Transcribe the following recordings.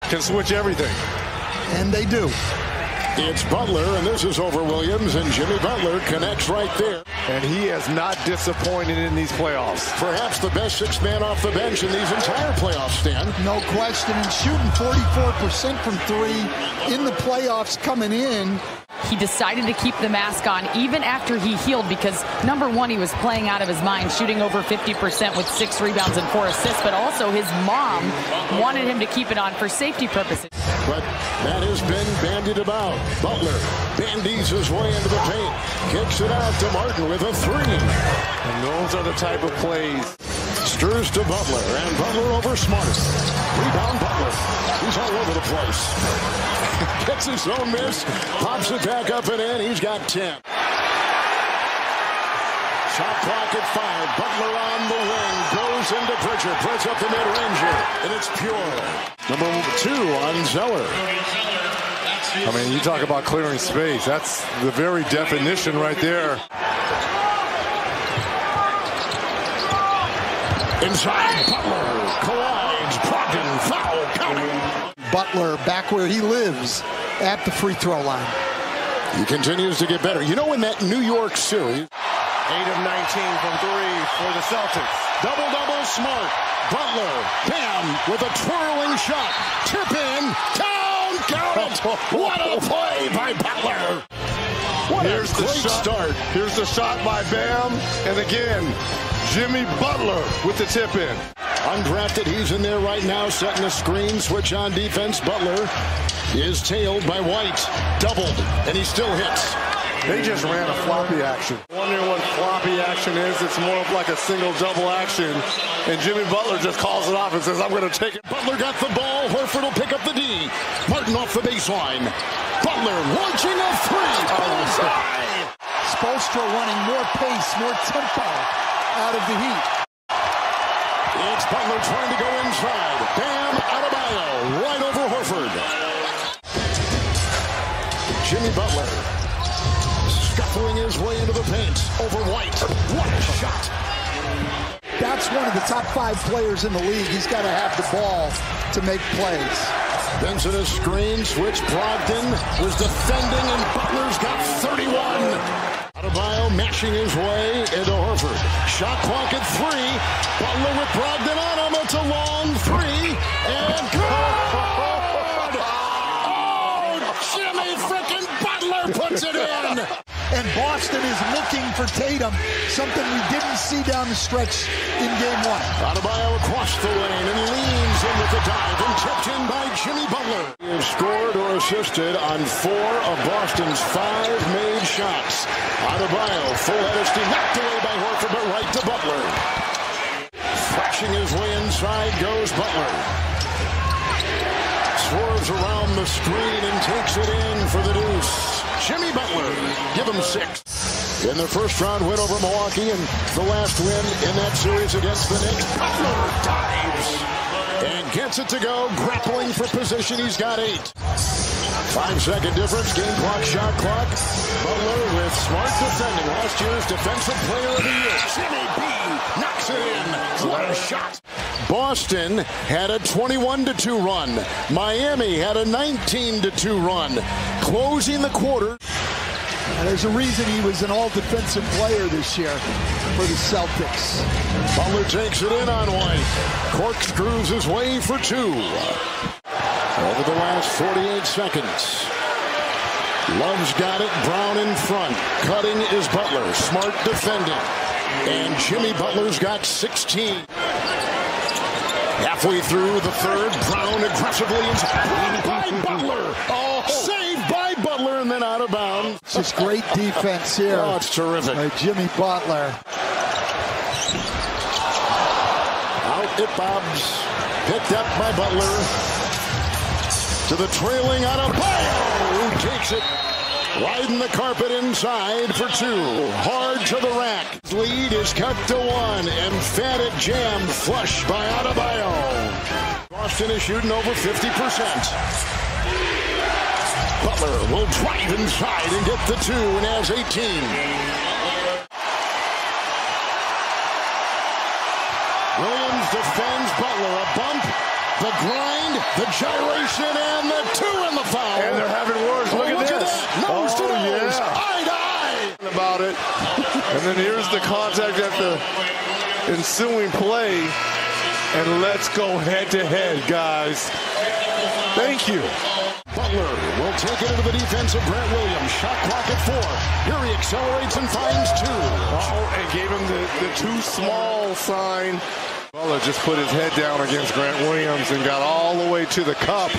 can switch everything. And they do. It's Butler, and this is over Williams, and Jimmy Butler connects right there. And he has not disappointed in these playoffs. Perhaps the best sixth man off the bench in these entire playoffs, Stan. No question. And shooting 44% from three in the playoffs coming in. He decided to keep the mask on even after he healed because, number one, he was playing out of his mind, shooting over 50% with 6 rebounds and 4 assists, but also his mom wanted him to keep it on for safety purposes. But that has been bandied about. Butler bandies his way into the paint, kicks it out to Martin with a 3. And those are the type of plays. Stirs to Butler, and Butler over Smart. Rebound Butler. He's all over the place. Gets his own miss, pops it back up and in. He's got 10. Shot clock at 5. Butler on the wing, goes into Pritchard, puts up the mid-ranger, and it's pure. Number 2 on Zeller. I mean, you talk about clearing space. That's the very definition right there. Inside, Butler collides, Brogdon, foul, counting. Butler back where he lives at the free throw line. He continues to get better. You know, in that New York series, 8 of 19 from 3 for the Celtics. Double-double Smart. Butler, bam, with a twirling shot. Tip in, count it. What a play by Butler. What Here's a the great shot. start. Here's the shot by Bam. And again, Jimmy Butler with the tip in. Undrafted, he's in there right now, setting a screen, switch on defense. Butler is tailed by White. Doubled, and he still hits. They just ran a floppy action. Wondering what floppy action is. It's more of like a single-double action. And Jimmy Butler just calls it off and says, I'm going to take it. Butler got the ball. Horford will pick up the D. Martin off the baseline. Butler launching a 3. Bullseye. Spoelstra wanting more pace, more tempo out of the Heat. It's Butler trying to go inside. Bam Adebayo right over Horford. Jimmy Butler scuffling his way into the paint over White. What a shot. That's one of the top 5 players in the league. He's got to have the ball to make plays. Benson a screen, switch. Brogdon was defending, and Butler's got 31. Adebayo mashing his way into Horford. Shot clock at 3. Butler with Brogdon on him. It's a long 3. And good! Oh, Jimmy frickin' Butler puts it in! And Boston is looking for Tatum, something we didn't see down the stretch in Game 1. Adebayo across the lane and leans in with the dive and tipped in by Jimmy Butler. He has scored or assisted on 4 of Boston's 5 made shots. Adebayo, full head of steam, knocked away by Horford, but right to Butler. Thrashing his way inside goes Butler. Swerves around the screen and takes it in for the deuce. Jimmy Butler, give him 6. In their first round win over Milwaukee and the last win in that series against the Knicks, Butler dives and gets it to go, grappling for position. He's got 8. 5-second difference, game clock, shot clock. Butler with Smart defending, last year's Defensive Player of the Year. Jimmy B knocks it in. What a shot. Boston had a 21-2 run. Miami had a 19-2 run. Closing the quarter. And there's a reason he was an all-defensive player this year for the Celtics. Butler takes it in on White. Corkscrews his way for 2. Over the last 48 seconds. Love's got it. Brown in front. Cutting is Butler. Smart defending. And Jimmy Butler's got 16. Halfway through the third, Brown aggressively inside by Butler. Oh, saved by Butler and then out of bounds. It's just great defense here. Oh, it's terrific. By Jimmy Butler. Out it bobs. Picked up by Butler. To the trailing Adebayo, who takes it. Riding the carpet inside for 2. Hard to the rack. Lead is cut to 1. Emphatic jam flush by Adebayo. Boston is shooting over 50%. Butler will drive inside and get the 2 and has 18. Williams defends Butler. A bump The grind, the gyration, and the two in the foul. And they're having words. Look at this. Nose to nose. Yeah. Eye to eye. About it. And then here's the contact at the ensuing play. And let's go head to head, guys. Thank you. Butler will take it into the defense of Grant Williams. Shot clock at 4. Here he accelerates and finds 2. Oh, and gave him the too small sign. Butler just put his head down against Grant Williams and got all the way to the cup.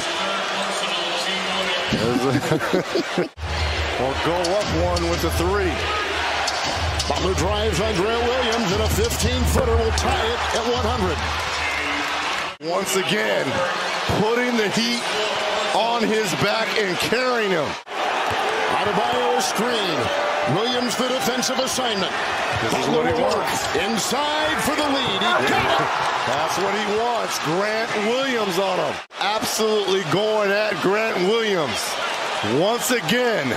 Well, go up one with the 3. Butler drives on Grant Williams, and a 15-footer will tie it at 100. Once again, putting the heat on his back and carrying him. Adebayo screen. Williams the defensive assignment. This is what he wants. Inside for the lead. He got it. That's what he wants. Grant Williams on him. Absolutely going at Grant Williams. Once again,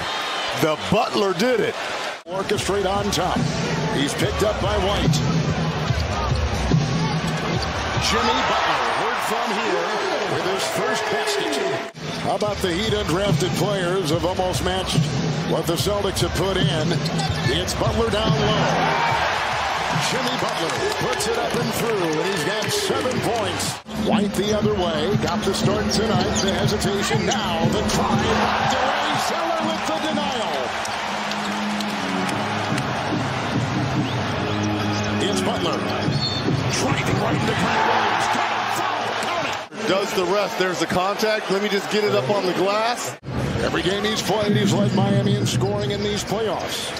the Butler did it. Orchestrate on top. He's picked up by White. Jimmy Butler, heard from here with his first basket. How about the Heat undrafted players have almost matched what the Celtics have put in. It's Butler down low. Jimmy Butler puts it up and through, and he's got 7 points. White the other way, got the start tonight. The hesitation now, the try knocked away. Zeller with the denial. It's Butler driving right into Grant Williams. Does the rest. There's the contact. Let me just get it up on the glass. Every game he's played, he's led Miami in scoring in these playoffs.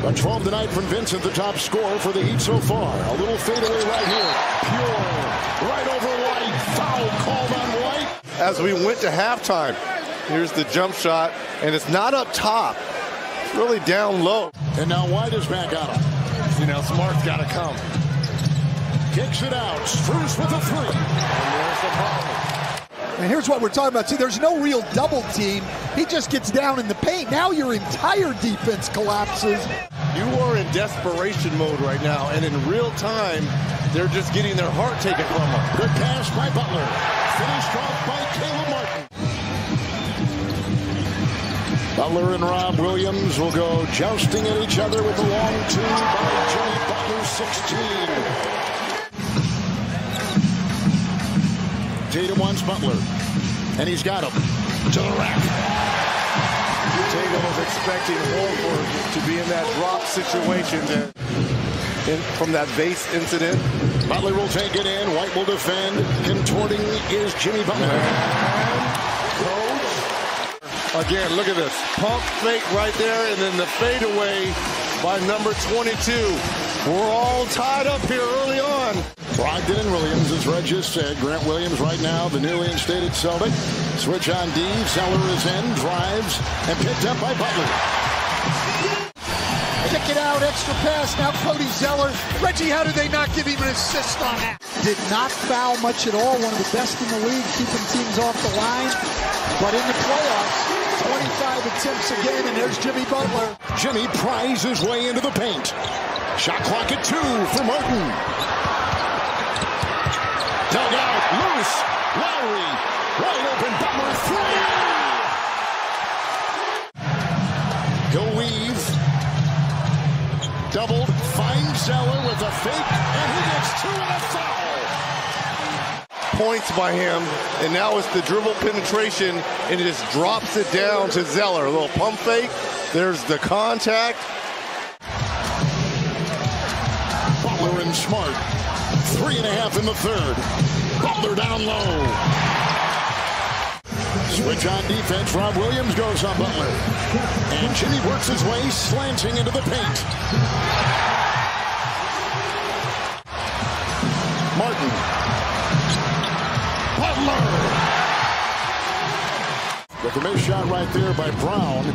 A 12 tonight from Vincent, the top scorer for the Heat so far. A little fadeaway right here. Pure. Right over White. Foul called on White. As we went to halftime, here's the jump shot, and it's not up top. It's really down low. And now White is back on him. You know, Smart's got to come. Kicks it out. Strus with a 3. And there's the problem. And here's what we're talking about. See, there's no real double team. He just gets down in the paint. Now your entire defense collapses. You are in desperation mode right now, and in real time, they're just getting their heart taken from them. Good pass by Butler. Finished off by Caleb Martin. Butler and Rob Williams will go jousting at each other with the long 2 by Jimmy Butler, 16. Tatum wants Butler, and he's got him to the rack. Tatum was expecting Horford to be in that drop situation from that base incident. Butler will take it in. White will defend. Contorting is Jimmy Butler. Again, look at this. Pump fake right there, and then the fadeaway by number 22. We're all tied up here early on. Brogdon and Williams, as Red just said. Grant Williams right now, the newly instated Celtic. Switch on D. Zeller is in, drives, and picked up by Butler. Kick it out, extra pass. Now Cody Zeller. Reggie, how did they not give him an assist on that? Did not foul much at all. One of the best in the league, keeping teams off the line. But in the playoffs, 25 attempts again, and there's Jimmy Butler. Jimmy pries his way into the paint. Shot clock at 2 for Martin. Dug out, loose. Lowry, wide open. Butler 3. He'll weave. Doubled, finds Zeller with a fake, and he gets 2 and a foul. Points by him, and now it's the dribble penetration, and it just drops it down to Zeller. A little pump fake. There's the contact. Butler and Smart. 3.5 in the third. Butler down low. Switch on defense. Rob Williams goes on Butler. And Jimmy works his way slanting into the paint. Martin. Butler. With the missed shot right there by Brown,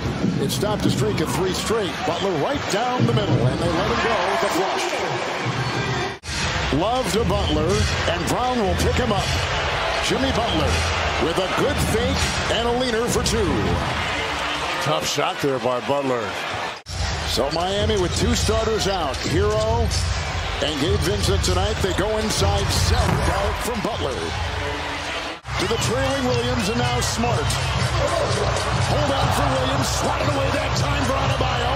it stopped a streak of 3 straight. Butler right down the middle, and they let him go with the flush. Love to Butler, and Brown will pick him up. Jimmy Butler with a good fake and a leaner for 2. Tough shot there by Butler. So Miami with 2 starters out. Hero and Gabe Vincent tonight. They go inside 7 out from Butler. to the trailing Williams, and now Smart. Hold on for Williams, swatted away that time for Adebayo.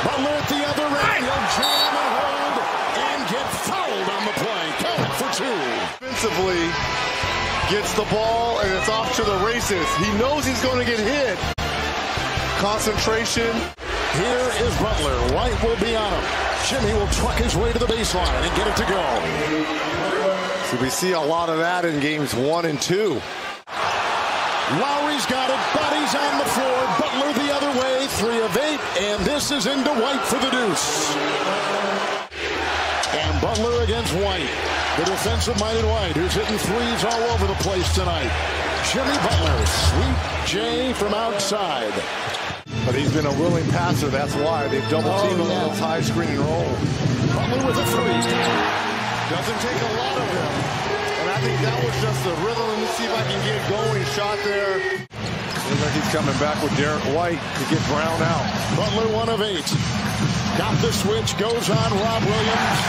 Butler at the other end. He'll jam and hold and get fouled on the play. Count it for 2. Offensively, gets the ball, and it's off to the races. He knows he's going to get hit. Concentration. Here is Butler. White will be on him. Jimmy will truck his way to the baseline and get it to go. So we see a lot of that in games 1 and 2. Lowry's got it. Bodies on the floor. Butler the other way. 3 of 8. And this is into White for the deuce. And Butler against White. The defensive-minded White, who's hitting threes all over the place tonight. Jimmy Butler, sweet J from outside. But he's been a willing passer. That's why they've double-teamed him on those high screen and roll. Butler with a 3. Doesn't take a lot of him. And I think that was just the rhythm. Let me see if I can get going. Shot there. Looks like he's coming back with Derek White to get Brown out. Butler 1 of 8. Got the switch. Goes on Rob Williams.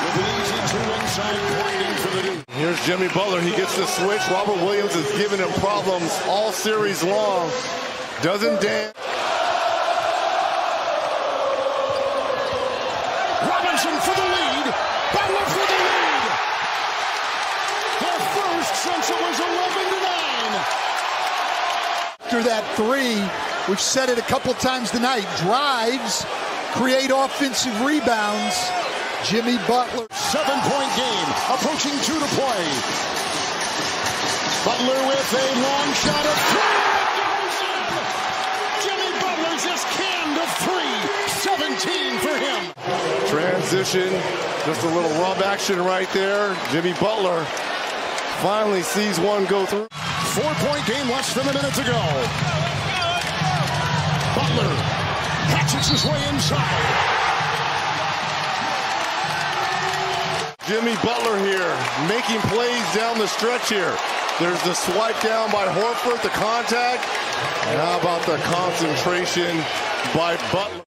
With an easy 2 inside grinding for the dude. Here's Jimmy Butler. He gets the switch. Robert Williams has given him problems all series long. Doesn't dance. Robinson for the lead. Butler for the lead. Their first since it was 11-9. After that 3, which said it a couple times tonight, drives, create offensive rebounds. Jimmy Butler. 7-point game, approaching 2 to play. Butler with a long shot of 3. Jimmy Butler just canned a 3. 17 for him. Transition, just a little rub action right there. Jimmy Butler finally sees one go through. 4-point game, less than a minute to go. Butler hatchets his way inside. Jimmy Butler here, making plays down the stretch here. There's the swipe down by Horford, the contact. And how about the concentration by Butler?